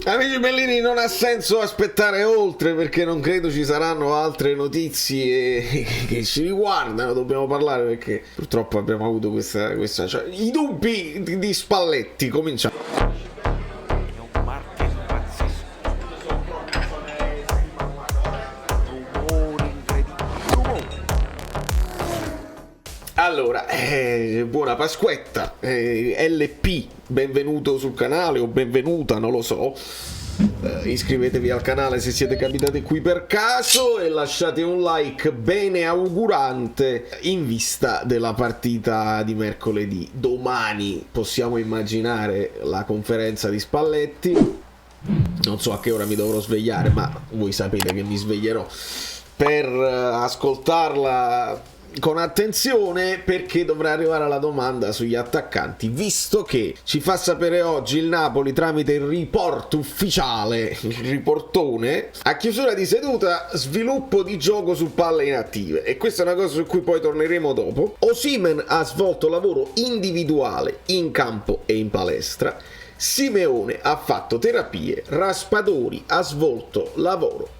Amici bellini, non ha senso aspettare oltre perché non credo ci saranno altre notizie che ci riguardano. Dobbiamo parlare perché purtroppo abbiamo avuto questa cioè, i dubbi di Spalletti. Cominciamo. Allora, buona Pasquetta, LP, benvenuto sul canale o benvenuta, non lo so. Iscrivetevi al canale se siete capitati qui per caso e lasciate un like bene augurante in vista della partita di mercoledì. Domani possiamo immaginare la conferenza di Spalletti. Non so a che ora mi dovrò svegliare, ma voi sapete che mi sveglierò per ascoltarla con attenzione, perché dovrà arrivare la domanda sugli attaccanti, visto che ci fa sapere oggi il Napoli tramite il report ufficiale, il riportone, a chiusura di seduta, sviluppo di gioco su palle inattive, e questa è una cosa su cui poi torneremo dopo. Osimhen ha svolto lavoro individuale in campo e in palestra, Simeone ha fatto terapie, Raspadori ha svolto lavoro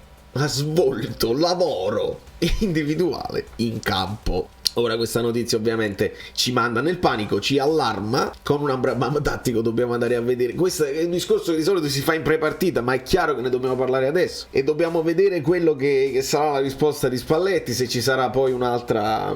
individuale in campo. Ora questa notizia ovviamente ci manda nel panico, ci allarma. Con un Amrabat tattico dobbiamo andare a vedere. Questo è un discorso che di solito si fa in pre-partita, ma è chiaro che ne dobbiamo parlare adesso e dobbiamo vedere quello che sarà la risposta di Spalletti, se ci sarà poi un'altra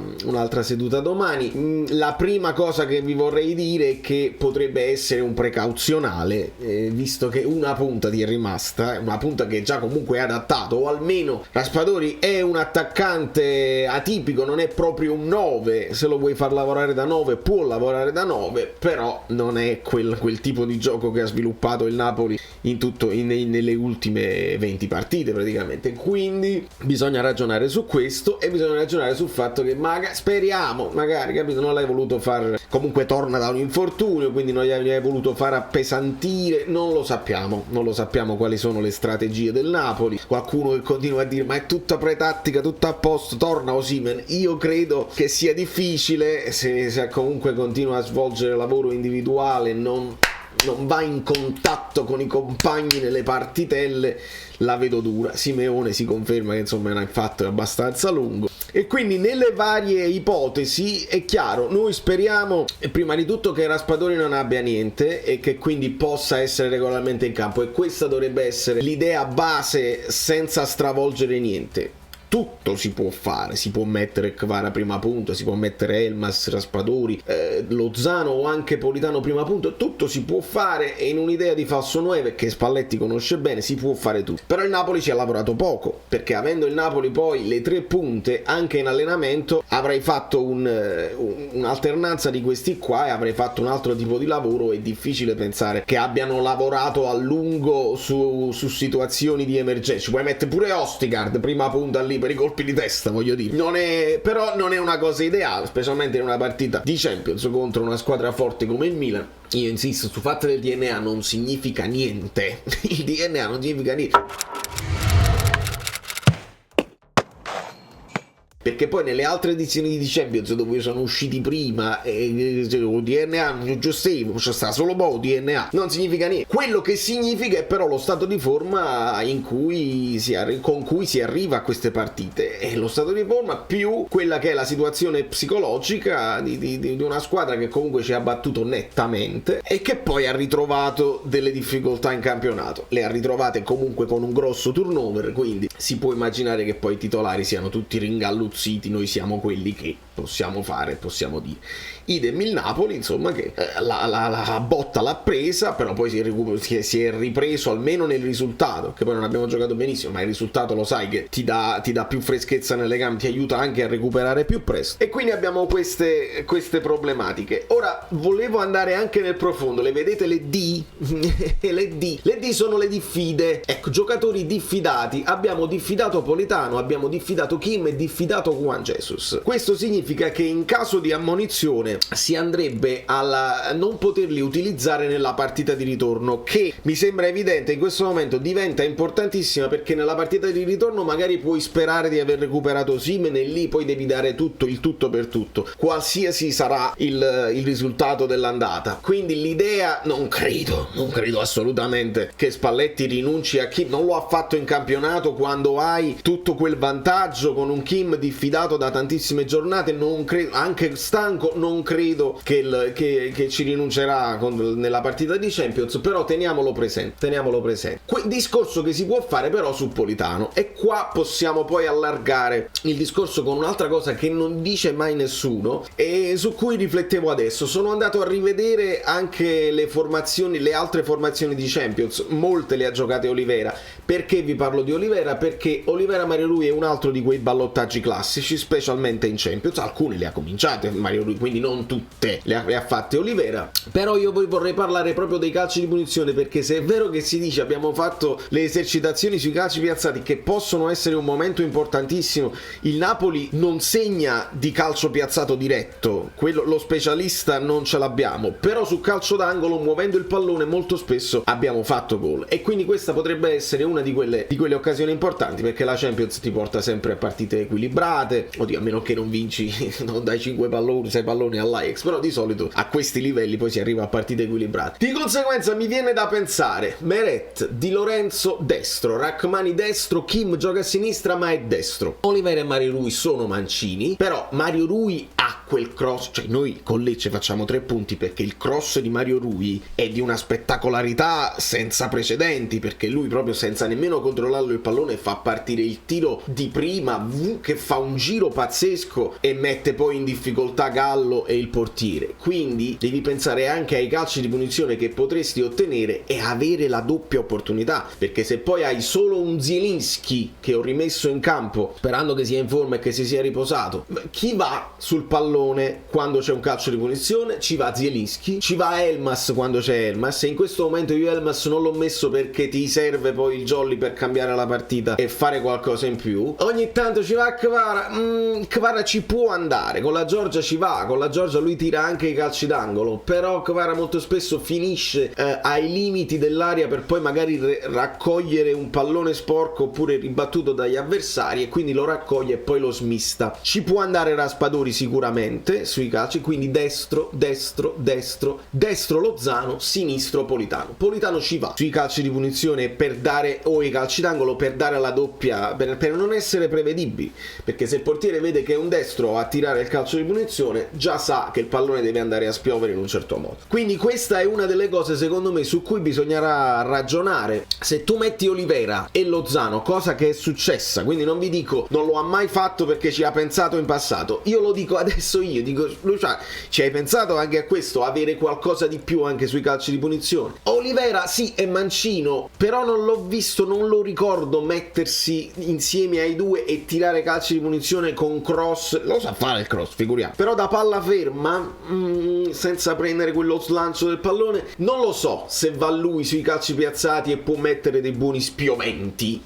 seduta domani. La prima cosa che vi vorrei dire è che potrebbe essere un precauzionale, visto che una punta ti è rimasta, una punta che già comunque è adattato, o almeno Raspadori è un attaccante atipico, non è proprio un 9, se lo vuoi far lavorare da 9 può lavorare da 9, però non è quel tipo di gioco che ha sviluppato il Napoli nelle ultime 20 partite praticamente. Quindi bisogna ragionare su questo e bisogna ragionare sul fatto che speriamo, magari, capito, non l'hai voluto far, comunque torna da un infortunio, quindi non gli hai voluto far appesantire, non lo sappiamo quali sono le strategie del Napoli. Qualcuno che continua a dire ma è tutta pretattica, tutto a posto, torna Osimhen. Io credo che sia difficile, se comunque continua a svolgere lavoro individuale, non va in contatto con i compagni nelle partitelle, la vedo dura. Simeone si conferma che insomma il fatto è abbastanza lungo, e quindi nelle varie ipotesi è chiaro, noi speriamo prima di tutto che Raspadori non abbia niente e che quindi possa essere regolarmente in campo, e questa dovrebbe essere l'idea base, senza stravolgere niente. Tutto si può fare, si può mettere Kvara prima punta, si può mettere Elmas, Raspadori, Lozano o anche Politano prima punta, tutto si può fare, e in un'idea di falso 9 che Spalletti conosce bene si può fare tutto. Però il Napoli ci ha lavorato poco, perché avendo il Napoli poi le 3 punte anche in allenamento, avrei fatto un'alternanza di questi qua e avrei fatto un altro tipo di lavoro. È difficile pensare che abbiano lavorato a lungo su situazioni di emergenza. Ci puoi mettere pure Ostigard prima punta lì per i colpi di testa, voglio dire, però non è una cosa ideale, specialmente in una partita di Champions contro una squadra forte come il Milan. Io insisto, sul fatto del DNA non significa niente. Il DNA non significa niente, perché poi nelle altre edizioni di Champions dove sono usciti prima o DNA non c'è sta solo DNA, non significa niente. Quello che significa è però lo stato di forma con cui si arriva a queste partite, e lo stato di forma più quella che è la situazione psicologica di una squadra che comunque ci ha battuto nettamente e che poi ha ritrovato delle difficoltà in campionato. Le ha ritrovate comunque con un grosso turnover, quindi si può immaginare che poi i titolari siano tutti ringalluzziti. Noi siamo quelli che possiamo dire. Idem il Napoli, insomma, che la botta l'ha presa, però poi si è ripreso almeno nel risultato, che poi non abbiamo giocato benissimo, ma il risultato lo sai che ti dà più freschezza nelle gambe, ti aiuta anche a recuperare più presto, e quindi abbiamo queste problematiche. Ora volevo andare anche nel profondo. Le vedete le D? le D sono le diffide, ecco, giocatori diffidati. Abbiamo diffidato Politano, abbiamo diffidato Kim e diffidato Juan Jesus. Questo significa significa che in caso di ammonizione si andrebbe a non poterli utilizzare nella partita di ritorno, che mi sembra evidente in questo momento diventa importantissima, perché nella partita di ritorno magari puoi sperare di aver recuperato Osimhen e lì poi devi dare tutto, il tutto per tutto, qualsiasi sarà il risultato dell'andata. Quindi l'idea, non credo assolutamente che Spalletti rinunci a Kim, non lo ha fatto in campionato quando hai tutto quel vantaggio con un Kim diffidato da tantissime giornate, non credo, anche stanco, non credo che ci rinuncerà nella partita di Champions, però teniamolo presente. Discorso che si può fare però su Politano, e qua possiamo poi allargare il discorso con un'altra cosa che non dice mai nessuno e su cui riflettevo adesso. Sono andato a rivedere anche le altre formazioni di Champions, molte le ha giocate Oliveira. Perché vi parlo di Oliveira? Perché Oliveira Mario Rui è un altro di quei ballottaggi classici, specialmente in Champions. Alcune le ha cominciate Mario Rui, quindi non tutte le ha fatte Oliveira, però io poi vorrei parlare proprio dei calci di punizione, perché se è vero che si dice abbiamo fatto le esercitazioni sui calci piazzati che possono essere un momento importantissimo, il Napoli non segna di calcio piazzato diretto, lo specialista non ce l'abbiamo, però su calcio d'angolo muovendo il pallone molto spesso abbiamo fatto gol, e quindi questa potrebbe essere una di quelle occasioni importanti, perché la Champions ti porta sempre a partite equilibrate, oddio, a meno che non vinci non dai 5 palloni 6 palloni all'Ajax, però di solito a questi livelli poi si arriva a partite equilibrate. Di conseguenza mi viene da pensare Meret, Di Lorenzo destro, Rachmani destro, Kim gioca a sinistra ma è destro, Oliveira e Mario Rui sono mancini, però Mario Rui ha quel cross, cioè noi con Lecce facciamo 3 punti perché il cross di Mario Rui è di una spettacolarità senza precedenti, perché lui proprio senza nemmeno controllarlo il pallone fa partire il tiro di prima che fa un giro pazzesco e mette poi in difficoltà Gallo e il portiere. Quindi devi pensare anche ai calci di punizione che potresti ottenere e avere la doppia opportunità, perché se poi hai solo un Zielinski che ho rimesso in campo sperando che sia in forma e che si sia riposato, chi va sul pallone quando c'è un calcio di punizione? Ci va Zielinski, ci va Elmas quando c'è Elmas, e in questo momento io Elmas non l'ho messo perché ti serve poi il jolly per cambiare la partita e fare qualcosa in più. Ogni tanto ci va Kvara, Kvara ci può andare, con la Georgia ci va, con la Georgia lui tira anche i calci d'angolo, però Kvara molto spesso finisce ai limiti dell'area per poi magari raccogliere un pallone sporco oppure ribattuto dagli avversari, e quindi lo raccoglie e poi lo smista. Ci può andare Raspadori sicuramente sui calci, quindi destro Lozano, sinistro Politano ci va sui calci di punizione per dare, o i calci d'angolo per dare la doppia, per non essere prevedibili, perché se il portiere vede che è un destro a tirare il calcio di punizione già sa che il pallone deve andare a spiovere in un certo modo. Quindi questa è una delle cose secondo me su cui bisognerà ragionare. Se tu metti Oliveira e Lozano, cosa che è successa, quindi non vi dico non lo ha mai fatto perché ci ha pensato in passato, io lo dico adesso, io dico Lucia, ci hai pensato anche a questo, avere qualcosa di più anche sui calci di punizione? Oliveira sì è mancino, però non l'ho visto, non lo ricordo mettersi insieme ai due e tirare calci di punizione con cross, lo sa fare il cross, figuriamo, però da palla ferma senza prendere quello slancio del pallone non lo so se va lui sui calci piazzati e può mettere dei buoni spioventi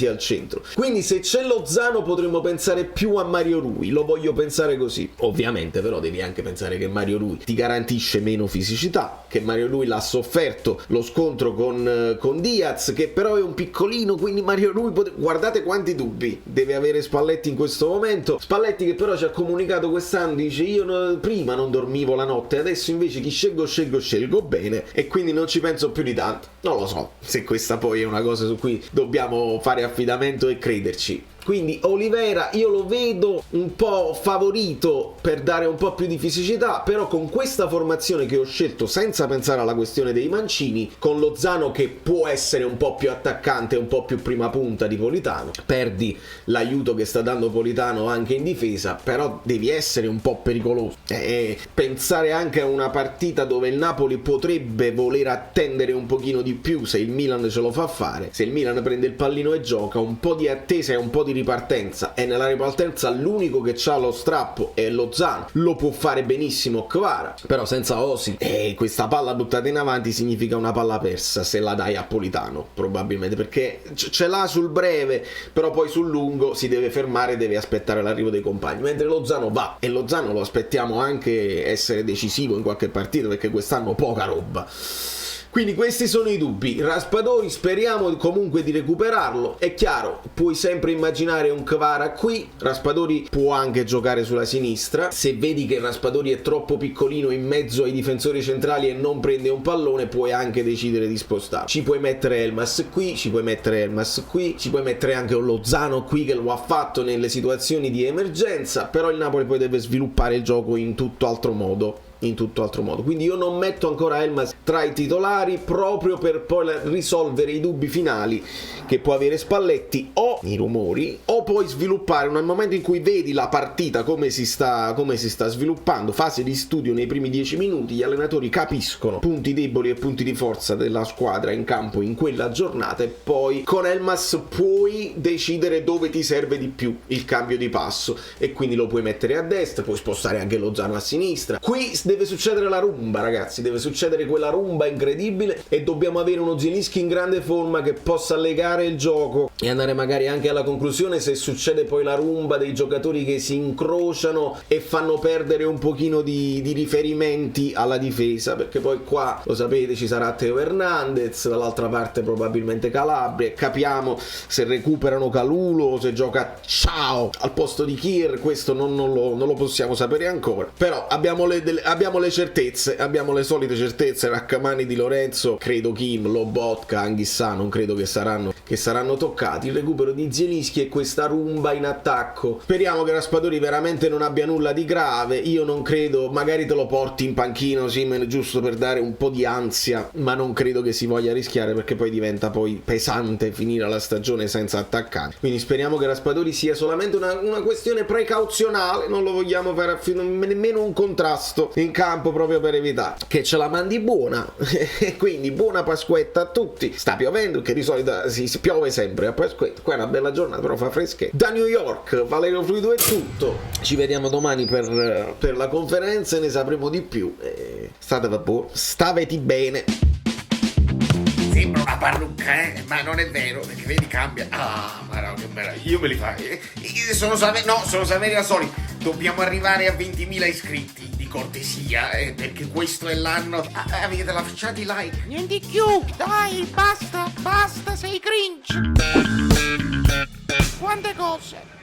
al centro. Quindi se c'è Lozano potremmo pensare più a Mario Rui, lo voglio pensare così. Ovviamente però devi anche pensare che Mario Rui ti garantisce meno fisicità, che Mario Rui l'ha sofferto lo scontro con Diaz, che però è un piccolino, quindi Mario Rui guardate quanti dubbi deve avere Spalletti in questo momento. Spalletti che però ci ha comunicato quest'anno, dice io prima non dormivo la notte, adesso invece chi scelgo bene e quindi non ci penso più di tanto. Non lo so se questa poi è una cosa su cui dobbiamo fare affidamento e crederci. Quindi Oliveira io lo vedo un po' favorito per dare un po' più di fisicità, però con questa formazione che ho scelto senza pensare alla questione dei mancini, con Lozano che può essere un po' più attaccante, un po' più prima punta di Politano, perdi l'aiuto che sta dando Politano anche in difesa, però devi essere un po' pericoloso. Pensare anche a una partita dove il Napoli potrebbe voler attendere un pochino di più se il Milan ce lo fa fare, se il Milan prende il pallino e gioca, un po' di attesa e un po' di ripartenza, e nella ripartenza l'unico che ha lo strappo è Lozano, lo può fare benissimo Kvara, però senza Osi questa palla buttata in avanti significa una palla persa se la dai a Politano, probabilmente, perché ce l'ha sul breve, però poi sul lungo si deve fermare, deve aspettare l'arrivo dei compagni, mentre Lozano va, e Lozano lo aspettiamo anche essere decisivo in qualche partita, perché quest'anno poca roba. Quindi questi sono i dubbi. Raspadori speriamo comunque di recuperarlo. È chiaro, puoi sempre immaginare un Kvara qui. Raspadori può anche giocare sulla sinistra. Se vedi che Raspadori è troppo piccolino in mezzo ai difensori centrali e non prende un pallone, puoi anche decidere di spostarlo. Ci puoi mettere Elmas qui, ci puoi mettere Elmas qui, ci puoi mettere anche un Lozano qui che lo ha fatto nelle situazioni di emergenza, però il Napoli poi deve sviluppare il gioco in tutto altro modo. Quindi io non metto ancora Elmas tra i titolari, proprio per poi risolvere i dubbi finali che può avere Spalletti, o i rumori, o poi sviluppare nel momento in cui vedi la partita come si sta sviluppando, fase di studio nei primi 10 minuti, gli allenatori capiscono punti deboli e punti di forza della squadra in campo in quella giornata, e poi con Elmas puoi decidere dove ti serve di più il cambio di passo, e quindi lo puoi mettere a destra, puoi spostare anche Lozano a sinistra. Qui deve succedere la rumba, ragazzi, deve succedere quella rumba incredibile, e dobbiamo avere uno Zielinski in grande forma che possa legare il gioco e andare magari anche alla conclusione se succede poi la rumba dei giocatori che si incrociano e fanno perdere un pochino di riferimenti alla difesa, perché poi qua, lo sapete, ci sarà Teo Hernandez, dall'altra parte probabilmente Calabria, capiamo se recuperano Calulo o se gioca Ciao al posto di Kier, questo non lo possiamo sapere ancora, però abbiamo le certezze, abbiamo le solite certezze. Raccamani, Di Lorenzo, credo Kim, Lobotka, Anghissà non credo che saranno toccati, il recupero di Zielinski e questa rumba in attacco. Speriamo che Raspadori veramente non abbia nulla di grave, io non credo, magari te lo porti in panchino Simen giusto per dare un po' di ansia, ma non credo che si voglia rischiare, perché poi diventa poi pesante finire la stagione senza attaccare. Quindi speriamo che Raspadori sia solamente una questione precauzionale, non lo vogliamo fare nemmeno un contrasto in campo, proprio per evitare che ce la mandi buona. E quindi buona Pasquetta a tutti. Sta piovendo, che di solito si piove sempre a Pasquetta, qua è una bella giornata però fa freschetto. Da New York Valerio Fluido è tutto, ci vediamo domani per la conferenza e ne sapremo di più. Staveti bene. Sembra una parrucca, ma non è vero, perché vedi cambia. Ah, ma no, che meraviglia, io me li fai. Sono Saverio Asoli. Dobbiamo arrivare a 20.000 iscritti, di cortesia, perché questo è l'anno. Avete lasciato i like? Niente più, dai, basta, sei cringe. Quante cose.